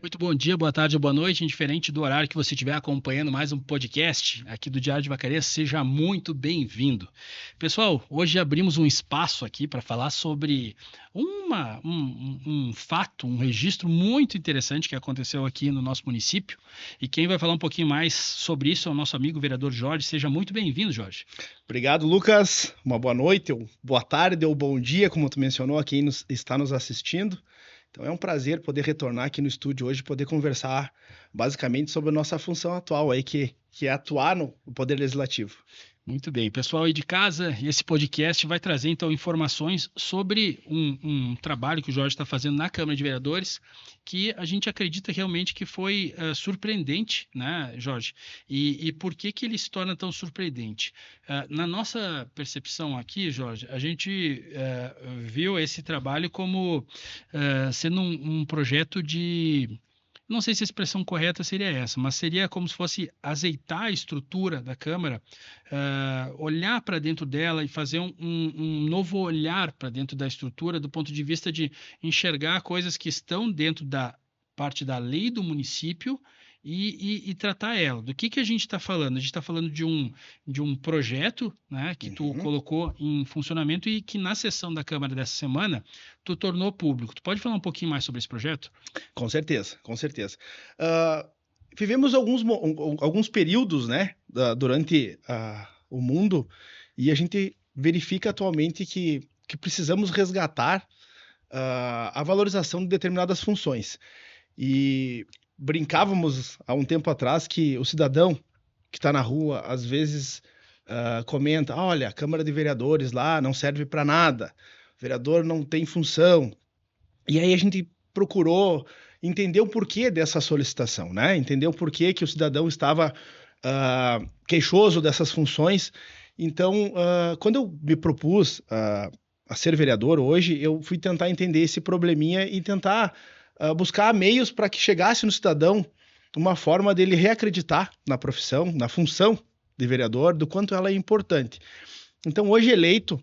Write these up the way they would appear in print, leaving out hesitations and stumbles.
Muito bom dia, boa tarde ou boa noite, indiferente do horário que você estiver acompanhando mais um podcast aqui do Diário de Vacaria, seja muito bem-vindo. Pessoal, hoje abrimos um espaço aqui para falar sobre um fato, um registro muito interessante que aconteceu aqui no nosso município. E quem vai falar um pouquinho mais sobre isso é o nosso amigo vereador Jorge. Seja muito bem-vindo, Jorge. Obrigado, Lucas. Uma boa noite, ou boa tarde, ou bom dia, como tu mencionou, a quem está nos assistindo. Então é um prazer poder retornar aqui no estúdio hoje e poder conversar basicamente sobre a nossa função atual aí, que é atuar no Poder Legislativo. Muito bem, pessoal aí de casa, esse podcast vai trazer então informações sobre um trabalho que o Jorge está fazendo na Câmara de Vereadores, que a gente acredita realmente que foi surpreendente, né, Jorge? E por que que ele se torna tão surpreendente? Na nossa percepção aqui, Jorge, a gente viu esse trabalho como sendo um projeto de, não sei se a expressão correta seria essa, mas seria como se fosse azeitar a estrutura da Câmara, olhar para dentro dela e fazer um novo olhar para dentro da estrutura, do ponto de vista de enxergar coisas que estão dentro da parte da lei do município e tratar ela. Do que a gente está falando? A gente está falando de um projeto, né, que tu colocou em funcionamento e que na sessão da Câmara dessa semana tu tornou público. Tu pode falar um pouquinho mais sobre esse projeto? Com certeza, com certeza. Vivemos alguns períodos, né, durante o mundo, e a gente verifica atualmente que precisamos resgatar a valorização de determinadas funções. E brincávamos há um tempo atrás que o cidadão que está na rua, às vezes, comenta: olha, a Câmara de Vereadores lá não serve para nada, o vereador não tem função. E aí a gente procurou entender o porquê dessa solicitação, né? Entender o porquê que o cidadão estava queixoso dessas funções. Então, quando eu me propus a ser vereador hoje, eu fui tentar entender esse probleminha e tentar buscar meios para que chegasse no cidadão uma forma dele reacreditar na profissão, na função de vereador, do quanto ela é importante. Então, hoje eleito,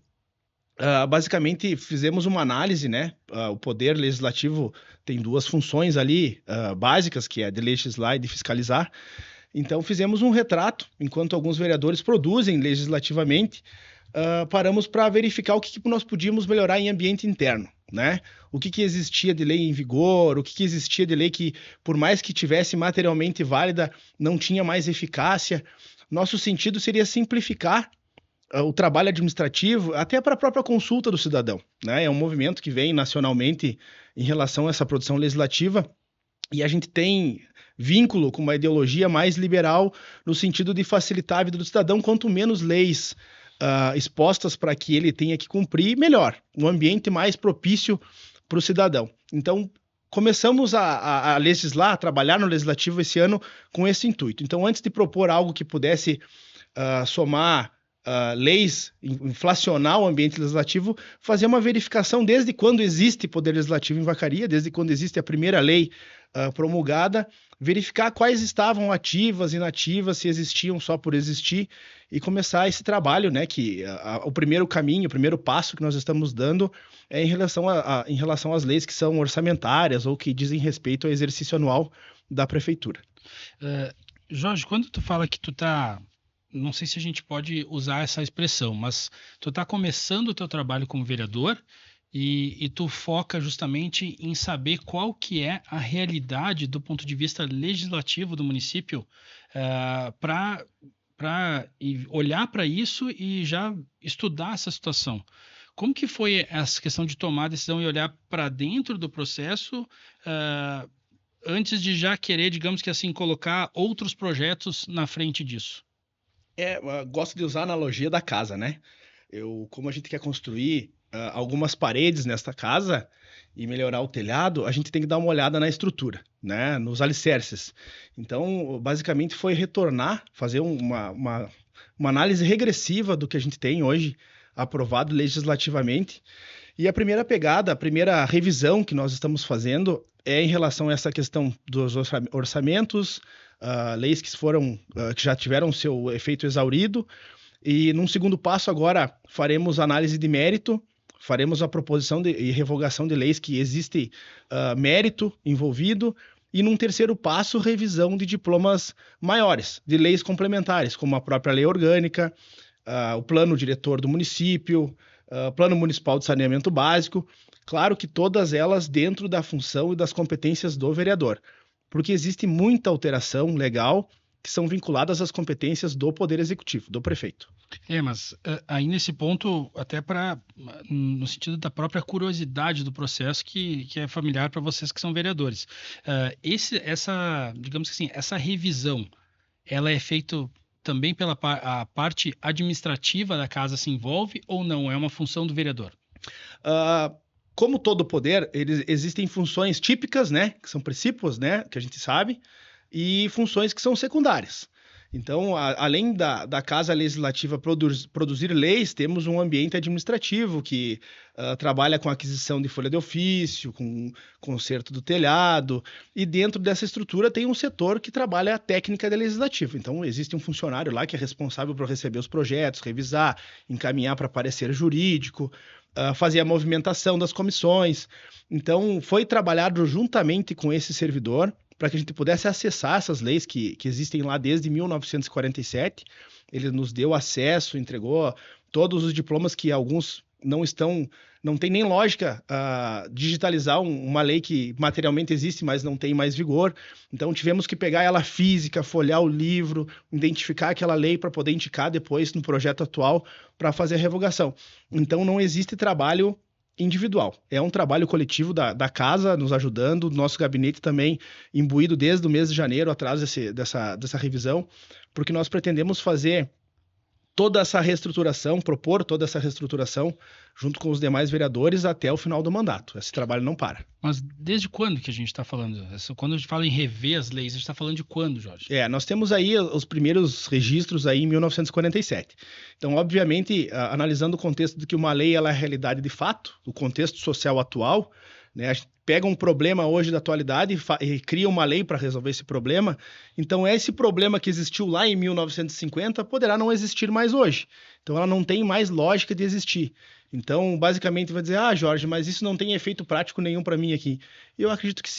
basicamente fizemos uma análise, né? O Poder Legislativo tem duas funções ali básicas, que é de legislar e de fiscalizar. Então, fizemos um retrato, enquanto alguns vereadores produzem legislativamente, paramos para verificar o que nós podíamos melhorar em ambiente interno, né? O que existia de lei em vigor, o que existia de lei que, por mais que tivesse materialmente válida, não tinha mais eficácia. Nosso sentido seria simplificar o trabalho administrativo, até para a própria consulta do cidadão, né? É um movimento que vem nacionalmente em relação a essa produção legislativa, e a gente tem vínculo com uma ideologia mais liberal no sentido de facilitar a vida do cidadão. Quanto menos leis expostas para que ele tenha que cumprir, melhor. Um ambiente mais propício para o cidadão. Então, começamos a legislar, a trabalhar no legislativo esse ano com esse intuito. Então, antes de propor algo que pudesse somar leis, inflacionar o ambiente legislativo, fazer uma verificação desde quando existe poder legislativo em Vacaria, desde quando existe a primeira lei promulgada, verificar quais estavam ativas, inativas, se existiam só por existir, e começar esse trabalho, né, que o primeiro caminho, o primeiro passo que nós estamos dando é em relação às leis que são orçamentárias ou que dizem respeito ao exercício anual da prefeitura. Jorge, quando tu fala que tu tá, não sei se a gente pode usar essa expressão, mas tu está começando o teu trabalho como vereador e tu foca justamente em saber qual que é a realidade do ponto de vista legislativo do município, para olhar para isso e já estudar essa situação. Como que foi essa questão de tomar a decisão e olhar para dentro do processo, antes de já querer, digamos que assim, colocar outros projetos na frente disso? Gosto de usar a analogia da casa, né? Como a gente quer construir algumas paredes nesta casa e melhorar o telhado, a gente tem que dar uma olhada na estrutura, né? Nos alicerces. Então, basicamente, foi retornar, fazer uma análise regressiva do que a gente tem hoje aprovado legislativamente. E a primeira pegada, a primeira revisão que nós estamos fazendo é em relação a essa questão dos orçamentos, leis que já tiveram seu efeito exaurido. E num segundo passo agora faremos análise de mérito, faremos a proposição e revogação de leis que existe mérito envolvido, e num terceiro passo, revisão de diplomas maiores, de leis complementares, como a própria lei orgânica, o plano diretor do município, plano municipal de saneamento básico, claro que todas elas dentro da função e das competências do vereador, porque existe muita alteração legal que são vinculadas às competências do Poder Executivo, do prefeito. Mas aí nesse ponto, até no sentido da própria curiosidade do processo que é familiar para vocês que são vereadores. Digamos assim, essa revisão, ela é feita também pela a parte administrativa da casa se envolve ou não? É uma função do vereador? Como todo poder, existem funções típicas, né, que são princípios, né, que a gente sabe, e funções que são secundárias. Então, além da Casa Legislativa produzir leis, temos um ambiente administrativo que trabalha com aquisição de folha de ofício, com conserto do telhado, e dentro dessa estrutura tem um setor que trabalha a técnica de legislativo. Então, existe um funcionário lá que é responsável por receber os projetos, revisar, encaminhar para parecer jurídico, fazer a movimentação das comissões. Então, foi trabalhado juntamente com esse servidor para que a gente pudesse acessar essas leis que existem lá desde 1947. Ele nos deu acesso, entregou todos os diplomas que alguns não tem nem lógica digitalizar uma lei que materialmente existe, mas não tem mais vigor. Então tivemos que pegar ela física, folhear o livro, identificar aquela lei para poder indicar depois no projeto atual para fazer a revogação. Então não existe trabalho individual. É um trabalho coletivo da casa nos ajudando, nosso gabinete também imbuído desde o mês de janeiro atrás dessa revisão, porque nós pretendemos fazer toda essa reestruturação, propor toda essa reestruturação junto com os demais vereadores até o final do mandato. Esse trabalho não para. Mas desde quando que a gente está falando? Quando a gente fala em rever as leis, a gente está falando de quando, Jorge? Nós temos aí os primeiros registros aí em 1947. Então, obviamente, analisando o contexto de que uma lei ela é a realidade de fato, o contexto social atual, né? A gente pega um problema hoje da atualidade e cria uma lei para resolver esse problema. Então, esse problema que existiu lá em 1950 poderá não existir mais hoje. Então, ela não tem mais lógica de existir. Então, basicamente, vai dizer, Jorge, mas isso não tem efeito prático nenhum para mim aqui. Eu acredito que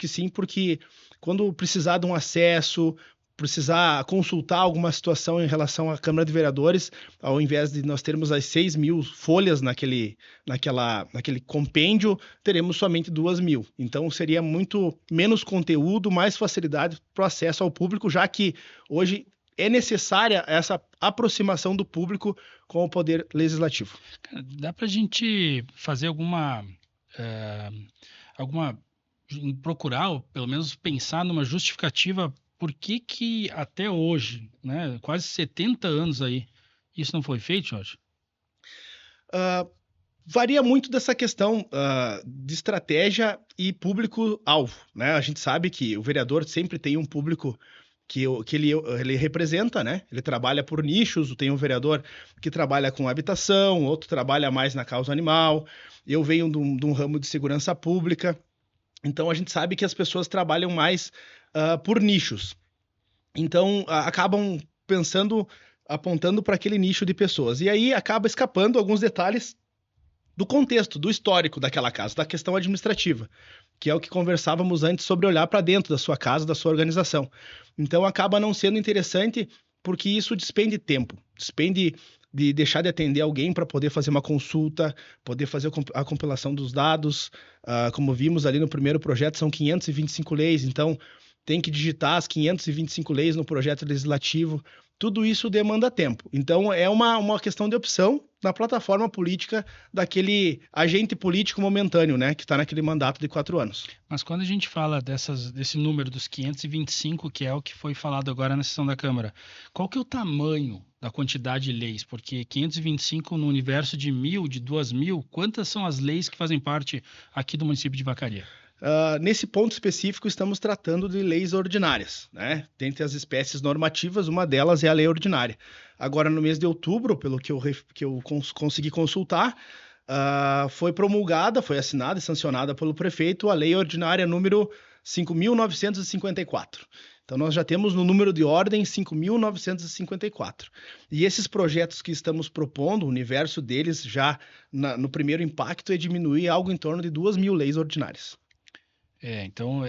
sim, porque quando precisar de um acesso, precisar consultar alguma situação em relação à Câmara de Vereadores, ao invés de nós termos as 6.000 folhas naquele compêndio, teremos somente 2.000. Então, seria muito menos conteúdo, mais facilidade para o acesso ao público, já que hoje é necessária essa aproximação do público com o Poder Legislativo. Dá para a gente fazer procurar, ou pelo menos pensar numa justificativa por que até hoje, né, quase 70 anos aí, isso não foi feito, Jorge? Varia muito dessa questão de estratégia e público-alvo, né? A gente sabe que o vereador sempre tem um público que ele representa, né? Ele trabalha por nichos, tem um vereador que trabalha com habitação, outro trabalha mais na causa animal, eu venho de um ramo de segurança pública, então a gente sabe que as pessoas trabalham mais por nichos. Então, acabam apontando para aquele nicho de pessoas. E aí acaba escapando alguns detalhes do contexto, do histórico daquela casa, da questão administrativa, que é o que conversávamos antes sobre olhar para dentro da sua casa, da sua organização. Então, acaba não sendo interessante porque isso despende tempo, despende de deixar de atender alguém para poder fazer uma consulta, poder fazer a compilação dos dados. Como vimos ali no primeiro projeto, são 525 leis, então tem que digitar as 525 leis no projeto legislativo. Tudo isso demanda tempo. Então, é uma questão de opção na plataforma política daquele agente político momentâneo, né, que está naquele mandato de 4 anos. Mas quando a gente fala desse número dos 525, que é o que foi falado agora na sessão da Câmara, qual que é o tamanho da quantidade de leis? Porque 525 no universo de 1.000, de 2.000, quantas são as leis que fazem parte aqui do município de Vacaria? Nesse ponto específico, estamos tratando de leis ordinárias, né? Dentre as espécies normativas, uma delas é a lei ordinária. Agora, no mês de outubro, pelo que eu consegui consultar, foi promulgada, foi assinada e sancionada pelo prefeito a lei ordinária número 5.954. Então, nós já temos no número de ordem 5.954. E esses projetos que estamos propondo, o universo deles já no primeiro impacto é diminuir algo em torno de 2.000 leis ordinárias. Então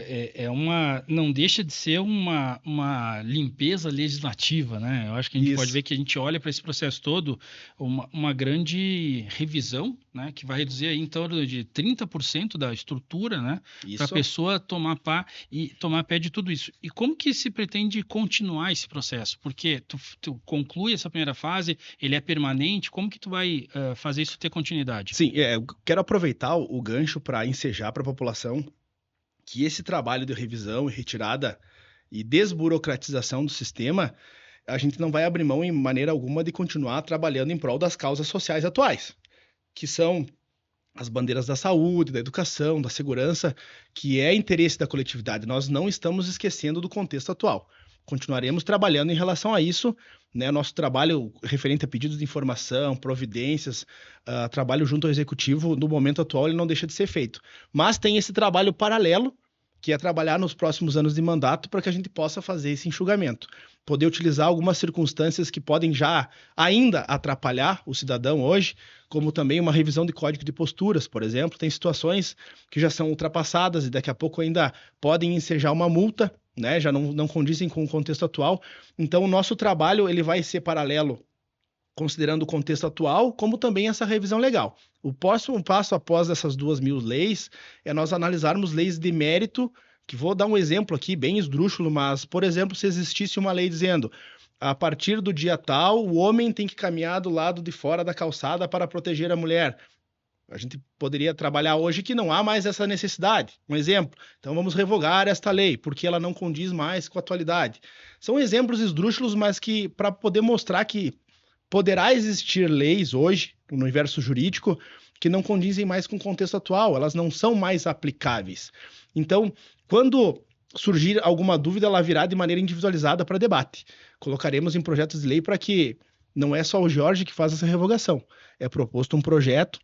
não deixa de ser uma limpeza legislativa, né? Eu acho que a gente pode ver que a gente olha para esse processo todo uma grande revisão, né? Que vai reduzir aí em torno de 30% da estrutura, né? Para a pessoa tomar pé de tudo isso. E como que se pretende continuar esse processo? Porque tu conclui essa primeira fase, ele é permanente, como que tu vai fazer isso ter continuidade? Sim, eu quero aproveitar o gancho para ensejar para a população que esse trabalho de revisão e retirada e desburocratização do sistema, a gente não vai abrir mão em maneira alguma de continuar trabalhando em prol das causas sociais atuais, que são as bandeiras da saúde, da educação, da segurança, que é interesse da coletividade. Nós não estamos esquecendo do contexto atual. Continuaremos trabalhando em relação a isso, né? Nosso trabalho referente a pedidos de informação, providências, trabalho junto ao executivo, no momento atual, ele não deixa de ser feito. Mas tem esse trabalho paralelo, que é trabalhar nos próximos anos de mandato para que a gente possa fazer esse enxugamento. Poder utilizar algumas circunstâncias que podem já ainda atrapalhar o cidadão hoje, como também uma revisão de código de posturas, por exemplo. Tem situações que já são ultrapassadas e daqui a pouco ainda podem ensejar uma multa, né? Já não condizem com o contexto atual. Então, o nosso trabalho ele vai ser paralelo, considerando o contexto atual, como também essa revisão legal. O próximo passo após essas 2.000 leis é nós analisarmos leis de mérito, que vou dar um exemplo aqui bem esdrúxulo, mas, por exemplo, se existisse uma lei dizendo a partir do dia tal, o homem tem que caminhar do lado de fora da calçada para proteger a mulher. A gente poderia trabalhar hoje que não há mais essa necessidade. Um exemplo. Então vamos revogar esta lei, porque ela não condiz mais com a atualidade. São exemplos esdrúxulos, mas que para poder mostrar que poderá existir leis hoje, no universo jurídico, que não condizem mais com o contexto atual, elas não são mais aplicáveis. Então, quando surgir alguma dúvida, ela virá de maneira individualizada para debate. Colocaremos em projetos de lei para que não é só o Jorge que faz essa revogação. É proposto um projeto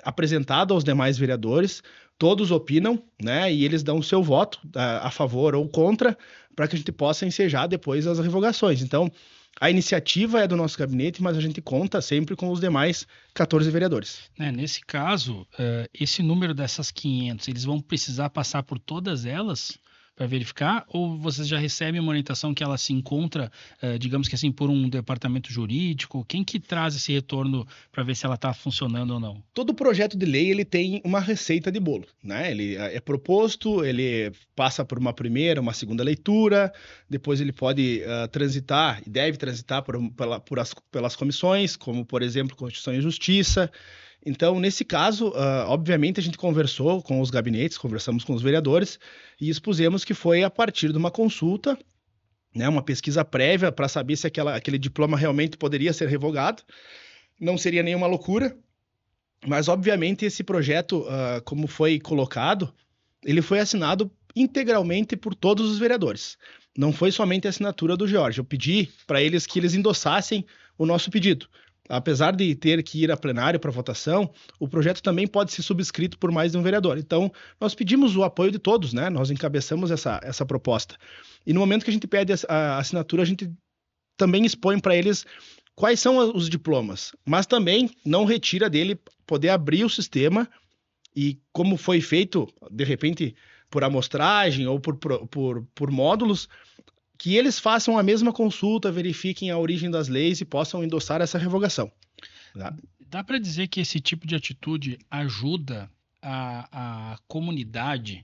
apresentado aos demais vereadores, todos opinam, né, e eles dão o seu voto a favor ou contra, para que a gente possa ensejar depois as revogações. Então, a iniciativa é do nosso gabinete, mas a gente conta sempre com os demais 14 vereadores. Nesse caso, esse número dessas 500, eles vão precisar passar por todas elas para verificar? Ou vocês já recebem uma orientação que ela se encontra, digamos que assim, por um departamento jurídico? Quem que traz esse retorno para ver se ela está funcionando ou não? Todo projeto de lei ele tem uma receita de bolo, né? Ele é proposto, ele passa por uma primeira, uma segunda leitura, depois ele pode transitar e deve transitar pelas comissões, como por exemplo Constituição e Justiça. Então, nesse caso, obviamente, a gente conversou com os gabinetes, conversamos com os vereadores e expusemos que foi a partir de uma consulta, né, uma pesquisa prévia para saber se aquele diploma realmente poderia ser revogado. Não seria nenhuma loucura, mas, obviamente, esse projeto, como foi colocado, ele foi assinado integralmente por todos os vereadores. Não foi somente a assinatura do Jorge. Eu pedi para eles que eles endossassem o nosso pedido. Apesar de ter que ir a plenário para votação, o projeto também pode ser subscrito por mais de um vereador. Então, nós pedimos o apoio de todos, né? Nós encabeçamos essa proposta. E no momento que a gente pede a assinatura, a gente também expõe para eles quais são os diplomas, mas também não retira dele poder abrir o sistema e, como foi feito, de repente, por amostragem ou por módulos, que eles façam a mesma consulta, verifiquem a origem das leis e possam endossar essa revogação. Dá para dizer que esse tipo de atitude ajuda a comunidade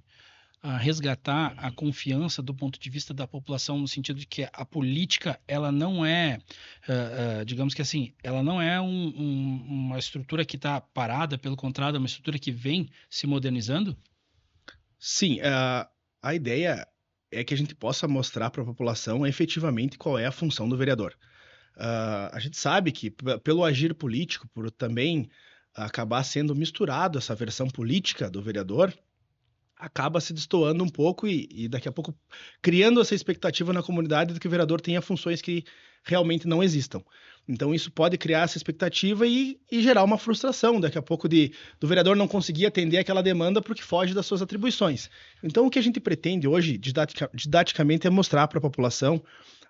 a resgatar a confiança do ponto de vista da população, no sentido de que a política, ela não é, digamos que assim, ela não é uma estrutura que está parada, pelo contrário, é uma estrutura que vem se modernizando? Sim, a ideia é que a gente possa mostrar para a população efetivamente qual é a função do vereador. A gente sabe que pelo agir político, por também acabar sendo misturado essa versão política do vereador, acaba se destoando um pouco e daqui a pouco criando essa expectativa na comunidade de que o vereador tenha funções que realmente não existam. Então isso pode criar essa expectativa e gerar uma frustração daqui a pouco do vereador não conseguir atender aquela demanda porque foge das suas atribuições. Então o que a gente pretende hoje, didaticamente, é mostrar para a população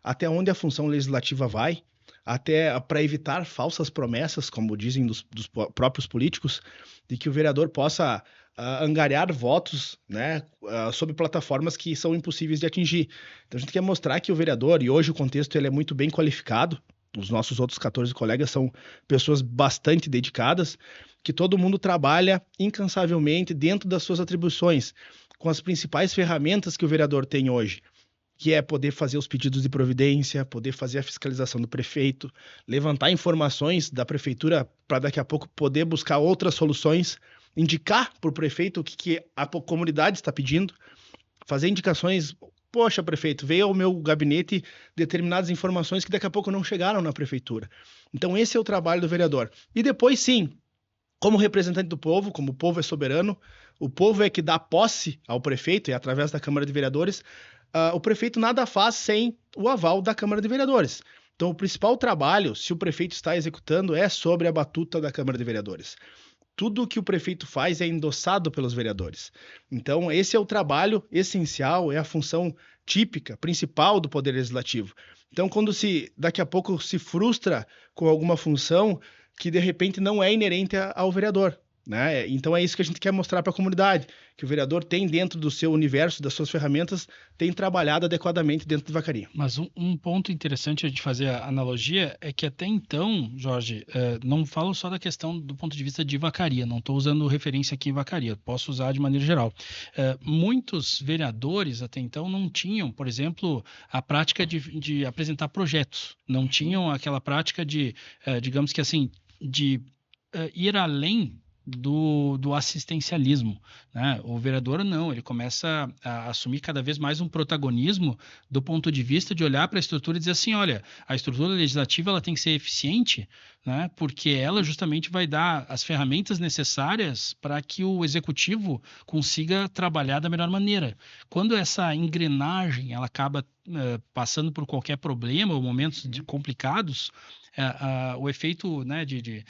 até onde a função legislativa vai, até para evitar falsas promessas, como dizem dos próprios políticos, de que o vereador possa angariar votos, né, sobre plataformas que são impossíveis de atingir. Então a gente quer mostrar que o vereador, e hoje o contexto ele é muito bem qualificado, os nossos outros 14 colegas são pessoas bastante dedicadas, que todo mundo trabalha incansavelmente dentro das suas atribuições, com as principais ferramentas que o vereador tem hoje, que é poder fazer os pedidos de providência, poder fazer a fiscalização do prefeito, levantar informações da prefeitura para daqui a pouco poder buscar outras soluções, indicar para o prefeito o que a comunidade está pedindo, fazer indicações. Poxa, prefeito, veio ao meu gabinete determinadas informações que daqui a pouco não chegaram na prefeitura. Então esse é o trabalho do vereador. E depois, sim, como representante do povo, como o povo é soberano, o povo é que dá posse ao prefeito, e através da Câmara de Vereadores, o prefeito nada faz sem o aval da Câmara de Vereadores. Então, o principal trabalho, se o prefeito está executando, é sobre a batuta da Câmara de Vereadores. Tudo que o prefeito faz é endossado pelos vereadores. Então, esse é o trabalho essencial, é a função típica, principal do Poder Legislativo. Então, quando daqui a pouco se frustra com alguma função que, de repente, não é inerente ao vereador, né? Então é isso que a gente quer mostrar para a comunidade, que o vereador tem dentro do seu universo, das suas ferramentas, tem trabalhado adequadamente dentro de Vacaria. Mas um ponto interessante de fazer a analogia é que até então, Jorge, não falo só da questão do ponto de vista de Vacaria, não estou usando referência aqui em Vacaria, posso usar de maneira geral. Muitos vereadores até então não tinham, por exemplo, a prática de apresentar projetos, não tinham aquela prática de, digamos que assim, de ir além do assistencialismo, né? O vereador não, ele começa a assumir cada vez mais um protagonismo do ponto de vista de olhar para a estrutura e dizer assim, olha, a estrutura legislativa ela tem que ser eficiente, né? Porque ela justamente vai dar as ferramentas necessárias para que o executivo consiga trabalhar da melhor maneira. Quando essa engrenagem ela acaba passando por qualquer problema ou momentos complicados, o efeito, né, de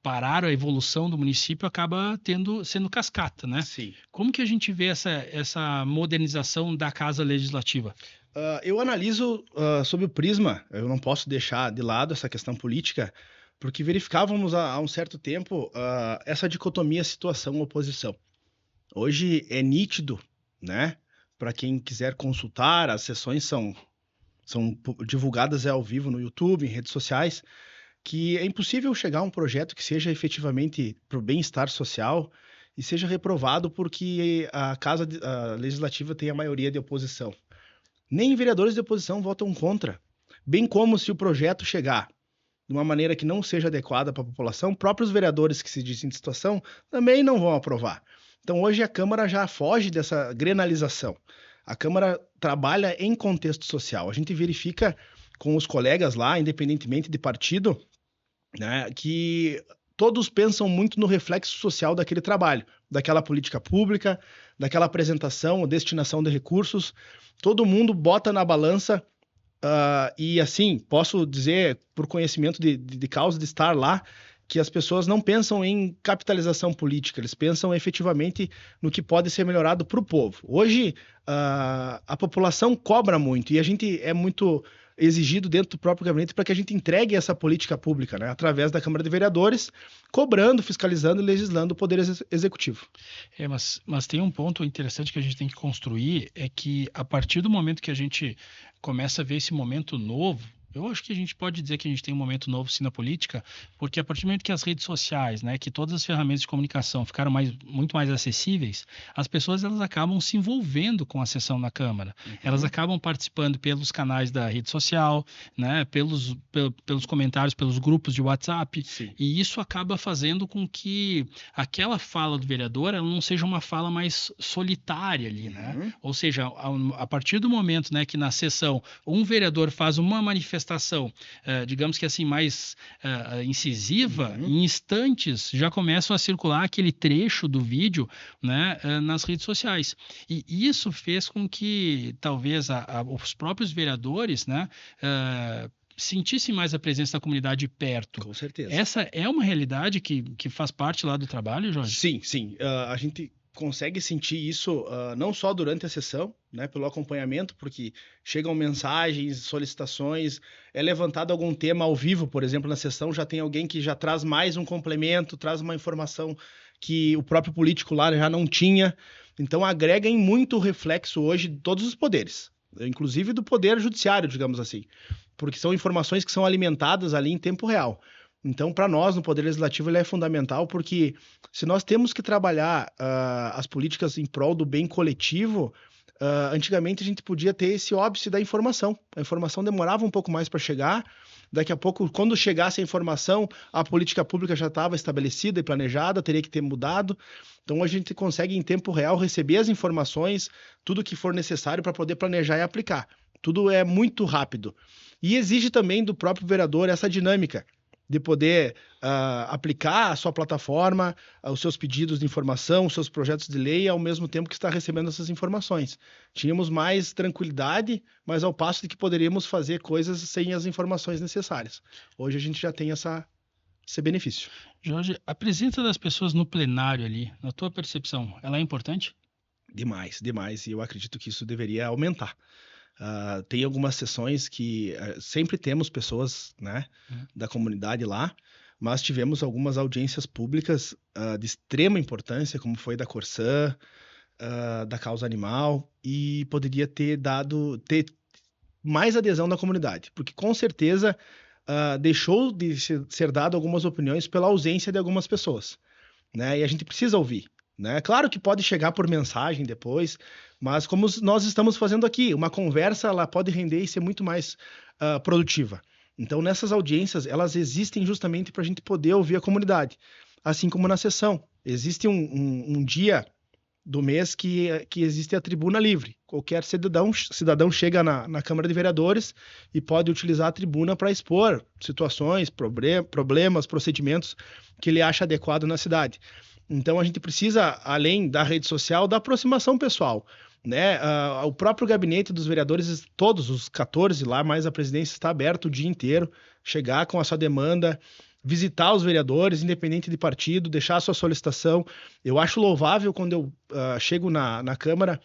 parar a evolução do município acaba sendo cascata, né? Sim. Como que a gente vê essa modernização da Casa Legislativa? Eu analiso sob o prisma, eu não posso deixar de lado essa questão política, porque verificávamos há um certo tempo essa dicotomia situação-oposição. Hoje é nítido, né? Para quem quiser consultar, as sessões são divulgadas ao vivo no YouTube, em redes sociais, que é impossível chegar a um projeto que seja efetivamente para o bem-estar social e seja reprovado porque a Casa Legislativa tem a maioria de oposição. Nem vereadores de oposição votam contra. Bem como se o projeto chegar de uma maneira que não seja adequada para a população, próprios vereadores que se dizem de situação também não vão aprovar. Então hoje a Câmara já foge dessa grenalização. A Câmara trabalha em contexto social. A gente verifica com os colegas lá, independentemente de partido, né, que todos pensam muito no reflexo social daquele trabalho, daquela política pública, daquela apresentação, destinação de recursos. Todo mundo bota na balança e, assim, posso dizer, por conhecimento de causa de estar lá, que as pessoas não pensam em capitalização política, eles pensam efetivamente no que pode ser melhorado para o povo. Hoje, a população cobra muito e a gente é muito exigido dentro do próprio gabinete para que a gente entregue essa política pública, né, através da Câmara de Vereadores, cobrando, fiscalizando e legislando o Poder Executivo. Mas tem um ponto interessante que a gente tem que construir, é que a partir do momento que a gente começa a ver esse momento novo, eu acho que a gente pode dizer que a gente tem um momento novo sim na política, porque a partir do momento que as redes sociais, né, que todas as ferramentas de comunicação ficaram muito mais acessíveis, as pessoas elas acabam se envolvendo com a sessão na Câmara. Uhum. Elas acabam participando pelos canais da rede social, né, pelos comentários, pelos grupos de WhatsApp, sim. E isso acaba fazendo com que aquela fala do vereador ela não seja uma fala mais solitária ali, né? Uhum. Ou seja, a partir do momento, né, que na sessão um vereador faz uma manifestação digamos que assim, mais incisiva, uhum. Em instantes já começam a circular aquele trecho do vídeo, né, nas redes sociais. E isso fez com que talvez os próprios vereadores, né, sentissem mais a presença da comunidade perto. Com certeza. Essa é uma realidade que faz parte lá do trabalho, Jorge? Sim, sim. A gente consegue sentir isso não só durante a sessão, né, pelo acompanhamento, porque chegam mensagens, solicitações, é levantado algum tema ao vivo, por exemplo, na sessão, já tem alguém que já traz mais um complemento, traz uma informação que o próprio político lá já não tinha. Então agrega em muito reflexo hoje de todos os poderes, inclusive do poder judiciário, digamos assim, porque são informações que são alimentadas ali em tempo real. Então, para nós, no Poder Legislativo, ele é fundamental, porque se nós temos que trabalhar as políticas em prol do bem coletivo, antigamente a gente podia ter esse óbice da informação. A informação demorava um pouco mais para chegar, daqui a pouco, quando chegasse a informação, a política pública já estava estabelecida e planejada, teria que ter mudado. Então, a gente consegue, em tempo real, receber as informações, tudo que for necessário para poder planejar e aplicar. Tudo é muito rápido. E exige também do próprio vereador essa dinâmica de poder aplicar a sua plataforma, os seus pedidos de informação, os seus projetos de lei, ao mesmo tempo que está recebendo essas informações. Tínhamos mais tranquilidade, mas ao passo de que poderíamos fazer coisas sem as informações necessárias. Hoje a gente já tem esse benefício. Jorge, a presença das pessoas no plenário ali, na tua percepção, ela é importante? Demais, demais. E eu acredito que isso deveria aumentar. Tem algumas sessões que sempre temos pessoas, né, da comunidade lá, mas tivemos algumas audiências públicas de extrema importância, como foi da Corsã, da Causa Animal, e poderia ter mais adesão da comunidade, porque com certeza deixou de ser dado algumas opiniões pela ausência de algumas pessoas, né, e a gente precisa ouvir. Né? Claro que pode chegar por mensagem depois, mas como nós estamos fazendo aqui, uma conversa ela pode render e ser muito mais produtiva. Então, nessas audiências, elas existem justamente para a gente poder ouvir a comunidade, assim como na sessão. Existe um dia do mês que existe a tribuna livre. Qualquer cidadão chega na Câmara de Vereadores e pode utilizar a tribuna para expor situações, problemas, procedimentos que ele acha adequado na cidade. Então, a gente precisa, além da rede social, da aproximação pessoal, né? O próprio gabinete dos vereadores, todos os 14 lá, mais a presidência, está aberto o dia inteiro, chegar com a sua demanda, visitar os vereadores, independente de partido, deixar a sua solicitação. Eu acho louvável quando eu chego na Câmara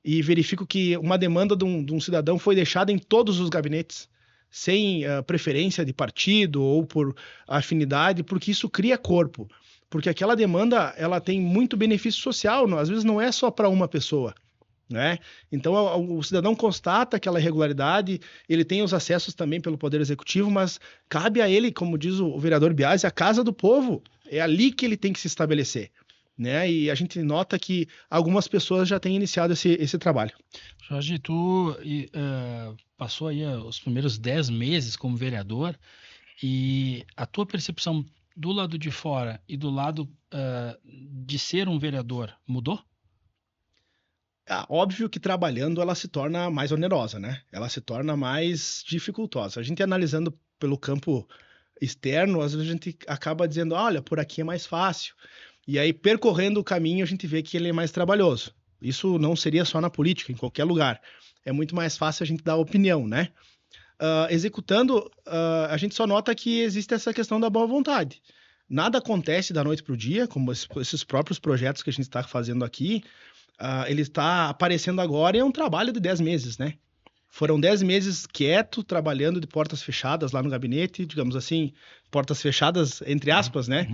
e verifico que uma demanda de um cidadão foi deixada em todos os gabinetes, sem preferência de partido ou por afinidade, porque isso cria corpo. Porque aquela demanda, ela tem muito benefício social, às vezes não é só para uma pessoa, né? Então, o cidadão constata aquela irregularidade, ele tem os acessos também pelo Poder Executivo, mas cabe a ele, como diz o vereador Biasi, a casa do povo, é ali que ele tem que se estabelecer, né? E a gente nota que algumas pessoas já têm iniciado esse trabalho. Jorge, tu passou aí os primeiros 10 meses como vereador, e a tua percepção do lado de fora e do lado de ser um vereador mudou? Óbvio que trabalhando ela se torna mais onerosa, né? Ela se torna mais dificultosa. A gente analisando pelo campo externo, às vezes a gente acaba dizendo, olha, por aqui é mais fácil. E aí, percorrendo o caminho, a gente vê que ele é mais trabalhoso. Isso não seria só na política, em qualquer lugar. É muito mais fácil a gente dar opinião, né? Executando, a gente só nota que existe essa questão da boa vontade. Nada acontece da noite para o dia, como esses próprios projetos que a gente está fazendo aqui. Ele está aparecendo agora e é um trabalho de 10 meses, né? Foram 10 meses quieto, trabalhando de portas fechadas lá no gabinete, digamos assim, portas fechadas, entre aspas, né?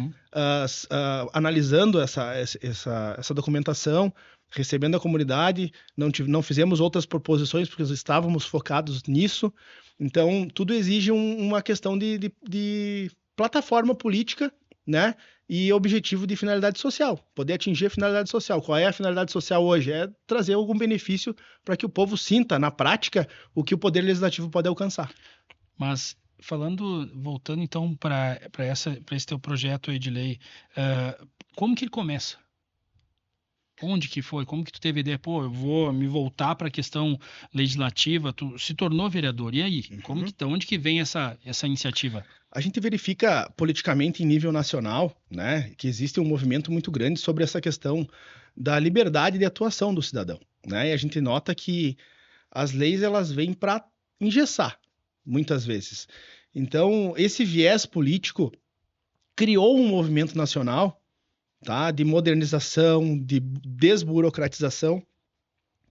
Analisando essa documentação, recebendo a comunidade, não fizemos outras proposições porque estávamos focados nisso. Então, tudo exige uma questão de plataforma política, né? E objetivo de finalidade social, poder atingir a finalidade social. Qual é a finalidade social hoje? É trazer algum benefício para que o povo sinta, na prática, o que o Poder Legislativo pode alcançar. Mas, voltando então para esse teu projeto aí de lei, como que ele começa? Onde que foi? Como que tu teve a ideia? Pô, eu vou me voltar para a questão legislativa, tu se tornou vereador, e aí? Onde que vem essa iniciativa? A gente verifica politicamente em nível nacional, né, que existe um movimento muito grande sobre essa questão da liberdade de atuação do cidadão, né? E a gente nota que as leis elas vêm para engessar, muitas vezes. Então, esse viés político criou um movimento nacional, tá, de modernização, de desburocratização,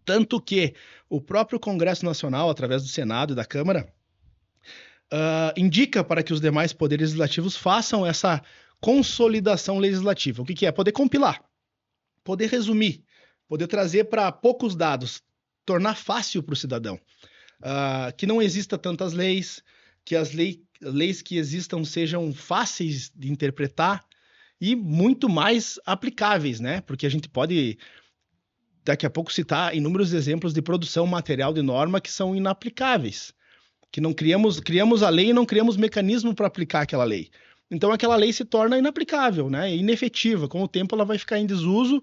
tanto que o próprio Congresso Nacional, através do Senado e da Câmara, indica para que os demais poderes legislativos façam essa consolidação legislativa. O que é? Poder compilar, poder resumir, poder trazer para poucos dados, tornar fácil para o cidadão. Que não exista tantas leis, que as leis que existam sejam fáceis de interpretar e muito mais aplicáveis, né? Porque a gente pode, daqui a pouco, citar inúmeros exemplos de produção material de norma que são inaplicáveis, que não criamos a lei e não criamos mecanismo para aplicar aquela lei. Então aquela lei se torna inaplicável, né? Inefetiva. Com o tempo ela vai ficar em desuso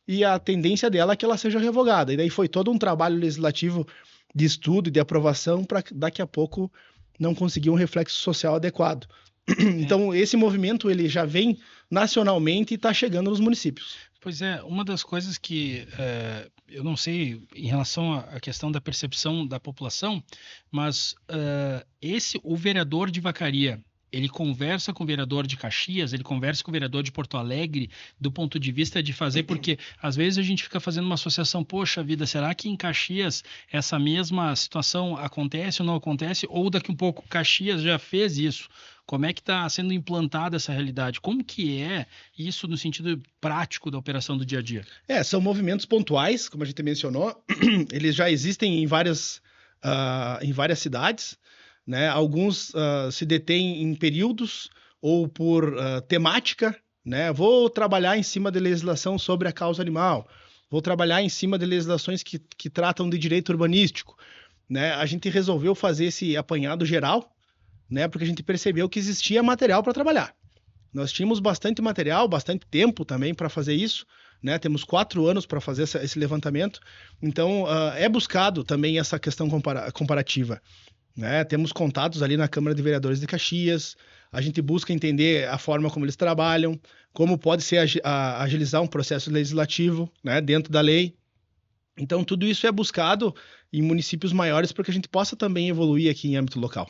e a tendência dela é que ela seja revogada. E daí foi todo um trabalho legislativo de estudo e de aprovação para daqui a pouco não conseguir um reflexo social adequado. Então esse movimento ele já vem nacionalmente e está chegando nos municípios. Pois é, uma das coisas que eu não sei em relação à questão da percepção da população, mas o vereador de Vacaria, ele conversa com o vereador de Caxias, ele conversa com o vereador de Porto Alegre, do ponto de vista de fazer, porque às vezes a gente fica fazendo uma associação, poxa vida, será que em Caxias essa mesma situação acontece ou não acontece? Ou daqui um pouco Caxias já fez isso? Como é que está sendo implantada essa realidade? Como que é isso no sentido prático da operação do dia a dia? São movimentos pontuais, como a gente mencionou, eles já existem em várias cidades, né? Alguns se detêm em períodos ou por temática, né? Vou trabalhar em cima da legislação sobre a causa animal, vou trabalhar em cima de legislações que tratam de direito urbanístico, né? A gente resolveu fazer esse apanhado geral, né? Porque a gente percebeu que existia material para trabalhar. Nós tínhamos bastante material, bastante tempo também para fazer isso, né? Temos 4 anos para fazer esse levantamento, então é buscado também essa questão comparativa. Né? Temos contatos ali na Câmara de Vereadores de Caxias, a gente busca entender a forma como eles trabalham, como pode ser agilizar um processo legislativo, né, dentro da lei. Então, tudo isso é buscado em municípios maiores para que a gente possa também evoluir aqui em âmbito local.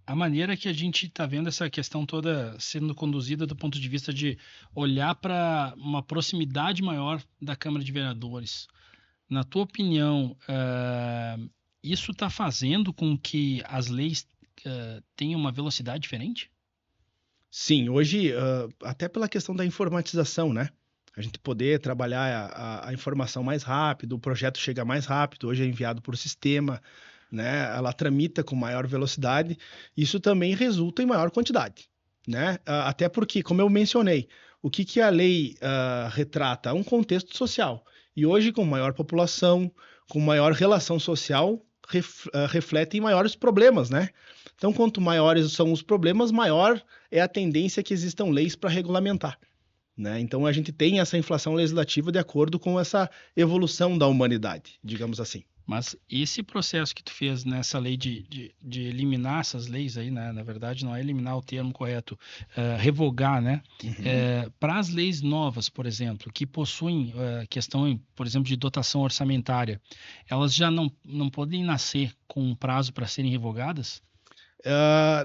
A maneira que a gente está vendo essa questão toda sendo conduzida do ponto de vista de olhar para uma proximidade maior da Câmara de Vereadores, na tua opinião, isso está fazendo com que as leis tenham uma velocidade diferente? Sim, hoje, até pela questão da informatização, né? A gente poder trabalhar a informação mais rápido, o projeto chega mais rápido, hoje é enviado por sistema, né? Ela tramita com maior velocidade, isso também resulta em maior quantidade, né? Até porque, como eu mencionei, o que a lei retrata? Um contexto social. E hoje, com maior população, com maior relação social, refletem maiores problemas, né? Então, quanto maiores são os problemas, maior é a tendência que existam leis para regulamentar, né? Então, a gente tem essa inflação legislativa de acordo com essa evolução da humanidade, digamos assim. Mas esse processo que tu fez nessa lei de eliminar essas leis aí, né? Na verdade, não é eliminar o termo correto, revogar, né? Uhum. Para as leis novas, por exemplo, que possuem questão, por exemplo, de dotação orçamentária, elas já não podem nascer com um prazo para serem revogadas?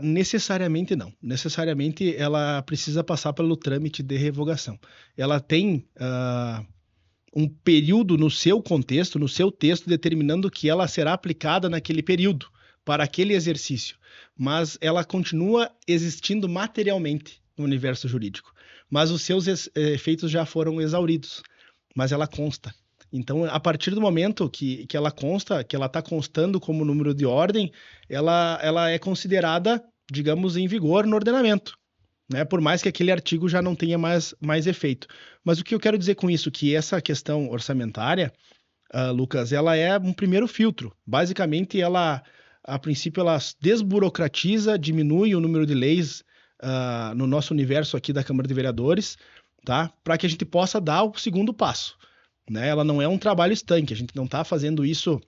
Necessariamente não. Necessariamente ela precisa passar pelo trâmite de revogação. Ela tem um período no seu contexto, no seu texto, determinando que ela será aplicada naquele período, para aquele exercício. Mas ela continua existindo materialmente no universo jurídico. Mas os seus efeitos já foram exauridos. Mas ela consta. Então, a partir do momento que ela consta, que ela está constando como número de ordem, ela é considerada, digamos, em vigor no ordenamento, né? Por mais que aquele artigo já não tenha mais efeito. Mas o que eu quero dizer com isso? Que essa questão orçamentária, Lucas, ela é um primeiro filtro. Basicamente, a princípio, ela desburocratiza, diminui o número de leis no nosso universo aqui da Câmara de Vereadores, tá? Para que a gente possa dar o segundo passo, né? Ela não é um trabalho estanque, a gente não está fazendo isso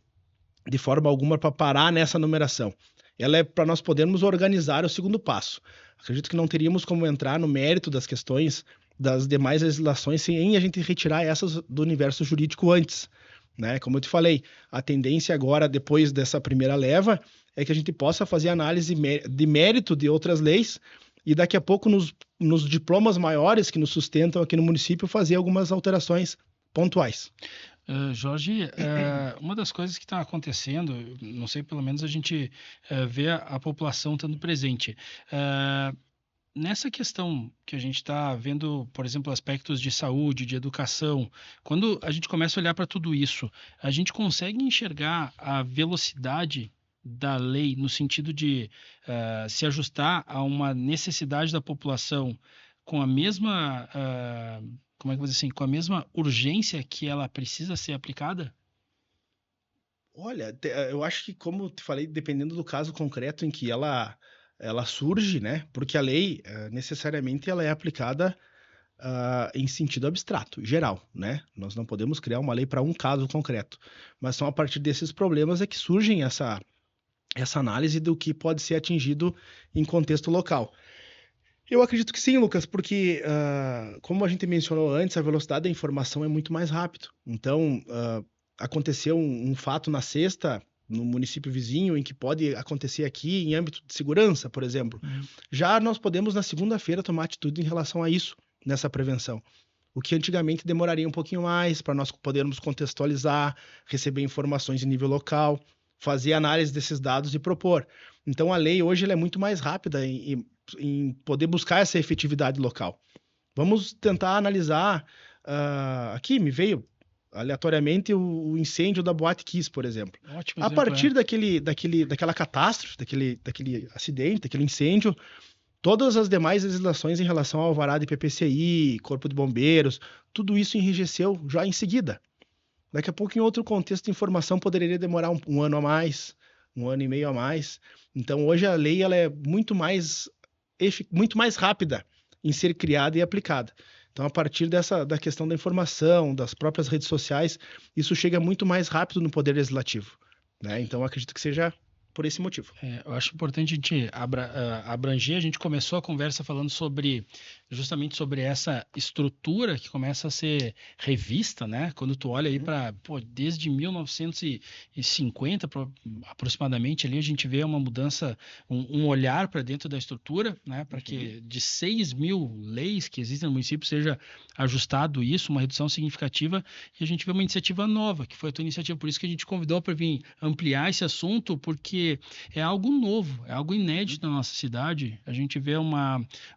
de forma alguma para parar nessa numeração. Ela é para nós podermos organizar o segundo passo. Acredito que não teríamos como entrar no mérito das questões das demais legislações sem a gente retirar essas do universo jurídico antes, né? Como eu te falei, a tendência agora, depois dessa primeira leva, é que a gente possa fazer análise de mérito de outras leis e daqui a pouco nos diplomas maiores que nos sustentam aqui no município fazer algumas alterações pontuais. Jorge, uma das coisas que está acontecendo, não sei, pelo menos a gente vê a população estando presente. nessa questão que a gente está vendo, por exemplo, aspectos de saúde, de educação, quando a gente começa a olhar para tudo isso, a gente consegue enxergar a velocidade da lei no sentido de se ajustar a uma necessidade da população com a mesma, como é que eu vou dizer assim, com a mesma urgência que ela precisa ser aplicada? Olha, eu acho que, como te falei, dependendo do caso concreto em que ela surge, né? Porque a lei, necessariamente, ela é aplicada em sentido abstrato, geral, né? Nós não podemos criar uma lei para um caso concreto, mas são a partir desses problemas é que surgem essa análise do que pode ser atingido em contexto local. Eu acredito que sim, Lucas, porque, como a gente mencionou antes, a velocidade da informação é muito mais rápido. Então, aconteceu um fato na sexta, no município vizinho, em que pode acontecer aqui em âmbito de segurança, por exemplo. Já nós podemos, na segunda-feira, tomar atitude em relação a isso, nessa prevenção. O que antigamente demoraria um pouquinho mais para nós podermos contextualizar, receber informações em nível local, fazer análise desses dados e propor. Então, a lei hoje ela é muito mais rápida em poder buscar essa efetividade local. Vamos tentar analisar. Aqui me veio aleatoriamente o incêndio da Boate Kiss, por exemplo. Ótimo A exemplo, partir daquela catástrofe, daquele acidente, daquele incêndio, todas as demais legislações em relação ao alvará de PPCI, Corpo de Bombeiros, tudo isso enrijeceu já em seguida. Daqui a pouco, em outro contexto de informação, poderia demorar um ano a mais, um ano e meio a mais. Então, hoje a lei ela é muito mais rápida em ser criada e aplicada. Então, a partir da questão da informação, das próprias redes sociais, isso chega muito mais rápido no Poder Legislativo, né? Então, acredito que seja por esse motivo. Eu acho importante a gente abranger. A gente começou a conversa falando justamente sobre essa estrutura que começa a ser revista, né? Quando tu olha aí para, desde 1950 aproximadamente ali, a gente vê uma mudança, um olhar para dentro da estrutura, né? Para que de 6.000 leis que existem no município seja ajustado isso, uma redução significativa, e a gente vê uma iniciativa nova, que foi a tua iniciativa. Por isso que a gente convidou para vir ampliar esse assunto, porque é algo novo, é algo inédito na nossa cidade. A gente vê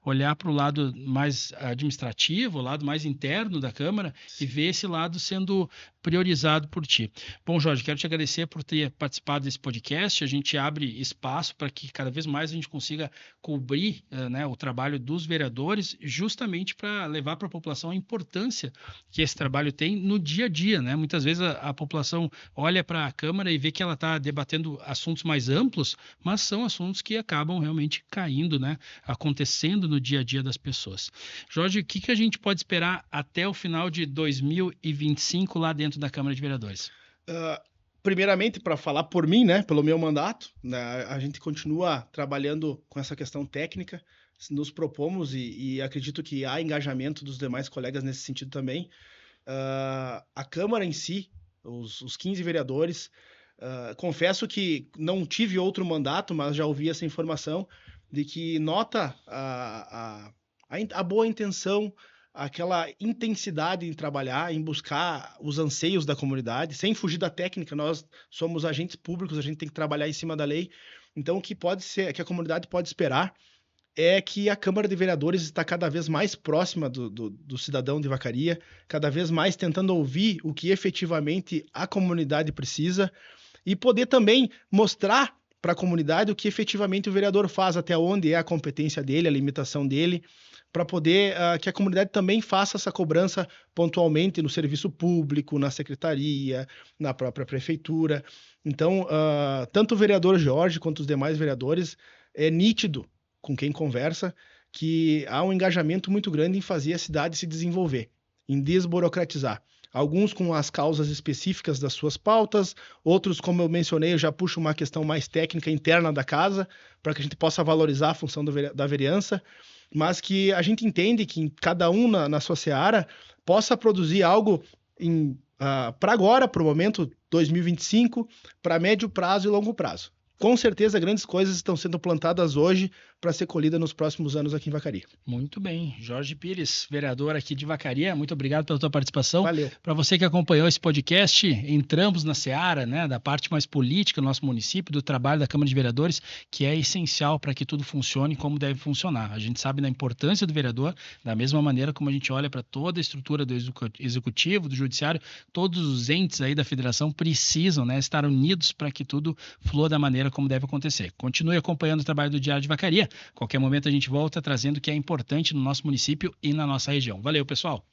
olhar para o lado mais administrativo, o lado mais interno da Câmara, e ver esse lado sendo priorizado por ti. Bom, Jorge, quero te agradecer por ter participado desse podcast. A gente abre espaço para que cada vez mais a gente consiga cobrir o trabalho dos vereadores, justamente para levar para a população a importância que esse trabalho tem no dia a dia, né? Muitas vezes a população olha para a Câmara e vê que ela está debatendo assuntos mais amplos, mas são assuntos que acabam realmente caindo, né? Acontecendo no dia a dia das pessoas. Jorge, o que a gente pode esperar até o final de 2025 lá dentro da Câmara de Vereadores? Primeiramente, para falar por mim, né, pelo meu mandato, né, a gente continua trabalhando com essa questão técnica, nos propomos e acredito que há engajamento dos demais colegas nesse sentido também. A Câmara em si, os 15 vereadores, confesso que não tive outro mandato, mas já ouvi essa informação de que nota a boa intenção, aquela intensidade em trabalhar, em buscar os anseios da comunidade, sem fugir da técnica. Nós somos agentes públicos, a gente tem que trabalhar em cima da lei. Então, o que a comunidade pode esperar é que a Câmara de Vereadores está cada vez mais próxima do cidadão de Vacaria, cada vez mais tentando ouvir o que efetivamente a comunidade precisa e poder também mostrar para a comunidade o que efetivamente o vereador faz, até onde é a competência dele, a limitação dele, para poder que a comunidade também faça essa cobrança pontualmente no serviço público, na secretaria, na própria prefeitura. Então, tanto o vereador Jorge quanto os demais vereadores, é nítido com quem conversa que há um engajamento muito grande em fazer a cidade se desenvolver, em desburocratizar. Alguns com as causas específicas das suas pautas, outros, como eu mencionei, eu já puxo uma questão mais técnica interna da casa, para que a gente possa valorizar a função da vereança, mas que a gente entende que cada um na sua seara possa produzir algo para agora, para o momento 2025, para médio prazo e longo prazo. com certeza grandes coisas estão sendo plantadas hoje para ser colhida nos próximos anos aqui em Vacaria. Muito bem. Jorge Pires, vereador aqui de Vacaria, muito obrigado pela tua participação. Valeu. Para você que acompanhou esse podcast, entramos na seara, né, da parte mais política do nosso município, do trabalho da Câmara de Vereadores, que é essencial para que tudo funcione como deve funcionar. A gente sabe da importância do vereador, da mesma maneira como a gente olha para toda a estrutura do executivo, do judiciário, todos os entes aí da federação precisam, né, estar unidos para que tudo flua da maneira como deve acontecer. Continue acompanhando o trabalho do Diário de Vacaria. Qualquer momento a gente volta trazendo o que é importante no nosso município e na nossa região. Valeu, pessoal!